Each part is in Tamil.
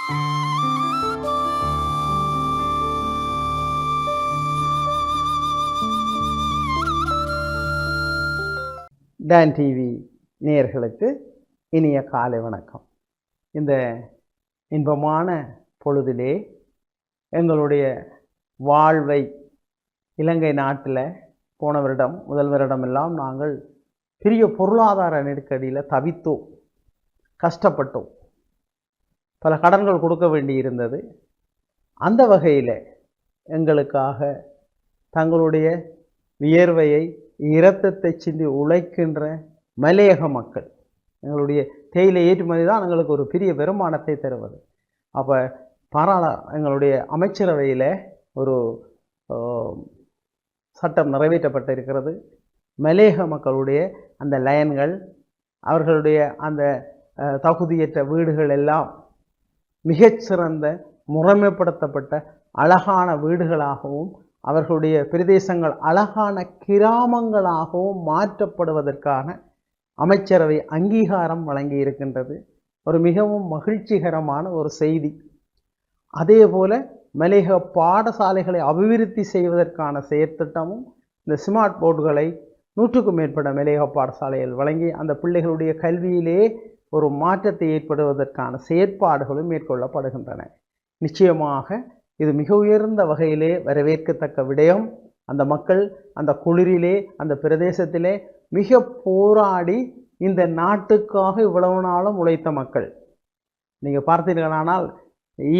டான் டிவி நேயர்களுக்கு இனிய காலை வணக்கம். இந்த இன்பமான பொழுதிலே எங்களுடைய வாழ்வை இலங்கை நாட்டில் போன வருடம் முதல் வருடமெல்லாம் நாங்கள் பெரிய பொருளாதார நெருக்கடியில் தவித்தோம், கஷ்டப்பட்டோம், பல கடன்கள் கொடுக்க வேண்டியிருந்தது. அந்த வகையில் எங்களுக்காக தங்களுடைய வியர்வையை இரத்தத்தை சிந்தி உழைக்கின்ற மலையக மக்கள், எங்களுடைய தேயிலை ஏற்றுமதி தான் எங்களுக்கு ஒரு பெரிய வருமானத்தை தருவது. அப்போ எங்களுடைய அமைச்சரவையில் ஒரு சட்டம் நிறைவேற்றப்பட்டிருக்கிறது. மலையக மக்களுடைய அந்த லயன்கள், அவர்களுடைய அந்த தகுதியற்ற வீடுகள் எல்லாம் மிகச்சிறந்த முறைமைப்படுத்தப்பட்ட அழகான வீடுகளாகவும் அவர்களுடைய பிரதேசங்கள் அழகான கிராமங்களாகவும் மாற்றப்படுவதற்கான அமைச்சரவை அங்கீகாரம் வழங்கி இருக்கின்றது. ஒரு மிகவும் மகிழ்ச்சிகரமான ஒரு செய்தி. அதே போல மலையக பாடசாலைகளை அபிவிருத்தி செய்வதற்கான செயற்திட்டமும் இந்த ஸ்மார்ட் போர்டுகளை 100க்கும் மேற்பட்ட மலையக பாடசாலைகள் வழங்கி அந்த பிள்ளைகளுடைய கல்வியிலே ஒரு மாற்றத்தை ஏற்படுவதற்கான செயற்பாடுகளும் மேற்கொள்ளப்படுகின்றன. நிச்சயமாக இது மிக உயர்ந்த வகையிலே வரவேற்கத்தக்க விடயம். அந்த மக்கள் அந்த குளிரிலே அந்த பிரதேசத்திலே மிக போராடி இந்த நாட்டுக்காக இவ்வளவு நாளும் உழைத்த மக்கள். நீங்கள் பார்த்தீர்களானால்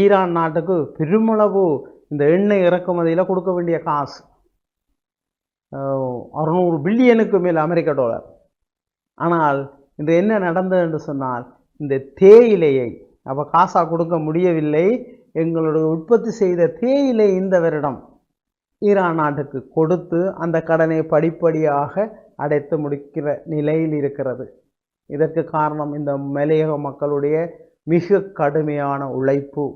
ஈரான் நாட்டுக்கு பெருமளவு இந்த எண்ணெய் இறக்குமதியில் கொடுக்க வேண்டிய காசு 600 பில்லியனுக்கு மேல் அமெரிக்க டாலர். ஆனால் இன்று என்ன நடந்தது என்று சொன்னால், இந்த தேயிலையை அப்போ காசாக கொடுக்க முடியவில்லை. எங்களுடைய உற்பத்தி செய்த தேயிலை இந்த வருடம் ஈரான் நாட்டுக்கு கொடுத்து அந்த கடனை படிப்படியாக அடைத்து முடிக்கிற நிலையில் இருக்கிறது. இதற்கு காரணம் இந்த மலையக மக்களுடைய மிக கடுமையான உழைப்பு.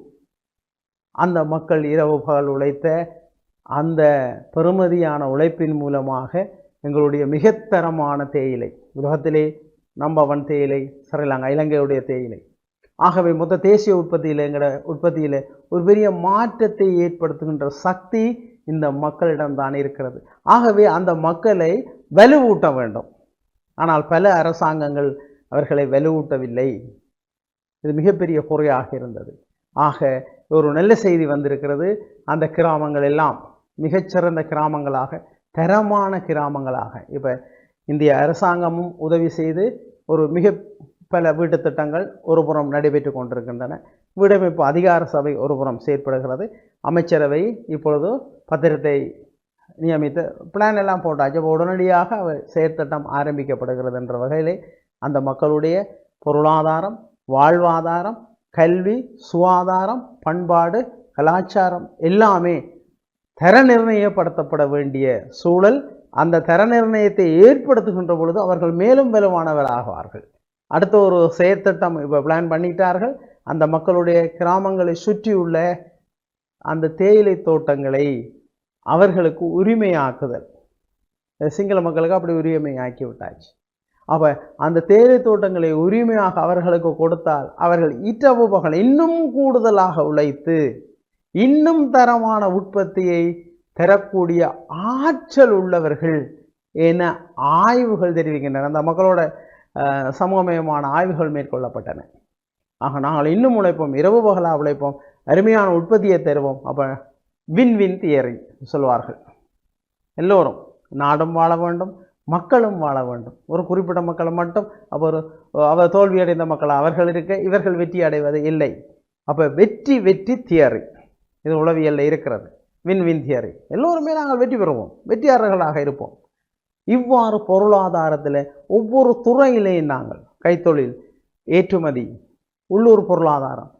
அந்த மக்கள் இரவு பகல் உழைத்த அந்த பெறுமதியான உழைப்பின் மூலமாக எங்களுடைய மிகத்தரமான தேயிலை, உலகத்திலே நம்பர் 1 தேயிலை ஸ்ரீலங்கா, இலங்கையுடைய தேயிலை. ஆகவே மொத்த தேசிய உற்பத்தியில் எங்களோட உற்பத்தியில் ஒரு பெரிய மாற்றத்தை ஏற்படுத்துகின்ற சக்தி இந்த மக்களிடம்தான் இருக்கிறது. ஆகவே அந்த மக்களை வலுவூட்ட வேண்டும். ஆனால் பல அரசாங்கங்கள் அவர்களை வலுவூட்டவில்லை. இது மிகப்பெரிய குறையாக இருந்தது. ஆக ஒரு நல்ல செய்தி வந்திருக்கிறது. அந்த கிராமங்கள் எல்லாம் மிகச்சிறந்த கிராமங்களாக, தரமான கிராமங்களாக இப்போ இந்திய அரசாங்கமும் உதவி செய்து ஒரு மிக பல வீட்டு திட்டங்கள் ஒரு புறம் நடைபெற்று கொண்டிருக்கின்றன. வீடமைப்பு அதிகார சபை ஒரு புறம் செயற்படுகிறது. அமைச்சரவை இப்பொழுது பத்திரத்தை நியமித்து பிளான் எல்லாம் போட்டாச்சு. உடனடியாக செயற்திட்டம் ஆரம்பிக்கப்படுகிறது என்ற வகையிலே அந்த மக்களுடைய பொருளாதாரம், வாழ்வாதாரம், கல்வி, சுகாதாரம், பண்பாடு, கலாச்சாரம் எல்லாமே தர நிர்ணயப்படுத்தப்பட வேண்டிய சூழல். அந்த தர நிர்ணயத்தை ஏற்படுத்துகின்ற பொழுது அவர்கள் மேலும் வலுவானவராகுவார்கள். அடுத்த ஒரு செயற்திட்டம் இப்போ பிளான் பண்ணிட்டார்கள். அந்த மக்களுடைய கிராமங்களை சுற்றியுள்ள அந்த தேயிலை தோட்டங்களை அவர்களுக்கு உரிமையாக்குதல். சிங்கள மக்களுக்கு அப்படி உரிமையாக்கி விட்டாச்சு. அப்போ அந்த தேயிலை தோட்டங்களை உரிமையாக அவர்களுக்கு கொடுத்தால் அவர்கள் இரவு பகல் இன்னும் கூடுதலாக உழைத்து இன்னும் தரமான உற்பத்தியை தரக்கூடிய ஆற்றல் உள்ளவர்கள் என ஆய்வுகள் தெரிவிக்கின்றன. அந்த மக்களோட சமூகமயமான ஆய்வுகள் மேற்கொள்ளப்பட்டன. ஆக நாங்கள் இன்னும் உழைப்போம், இரவு பகலாக உழைப்போம், அருமையான உற்பத்தியை தருவோம். அப்போ வின் தியரி சொல்வார்கள். எல்லோரும், நாடும் வாழ வேண்டும், மக்களும் வாழ வேண்டும். ஒரு குறிப்பிட்ட மக்களை மட்டும் அவர் தோல்வியடைந்த மக்கள் அவர்கள் இருக்க இவர்கள் வெற்றி அடைவது இல்லை. அப்போ வெற்றி தியரி இது உளவியலில் இருக்கிறது. Win theory. எல்லோருமே நாங்கள் வெற்றி பெறுவோம், வெற்றியாளர்களாக இருப்போம். இவ்வாறு பொருளாதாரத்தில் ஒவ்வொரு துறையிலேயும் நாங்கள் கைத்தொழில், ஏற்றுமதி, உள்ளூர் பொருளாதாரம்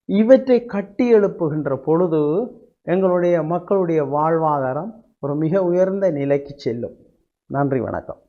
இவற்றை கட்டி எழுப்புகின்ற பொழுது எங்களுடைய மக்களுடைய வாழ்வாதாரம் ஒரு மிக உயர்ந்த நிலைக்கு செல்லும். நன்றி, வணக்கம்.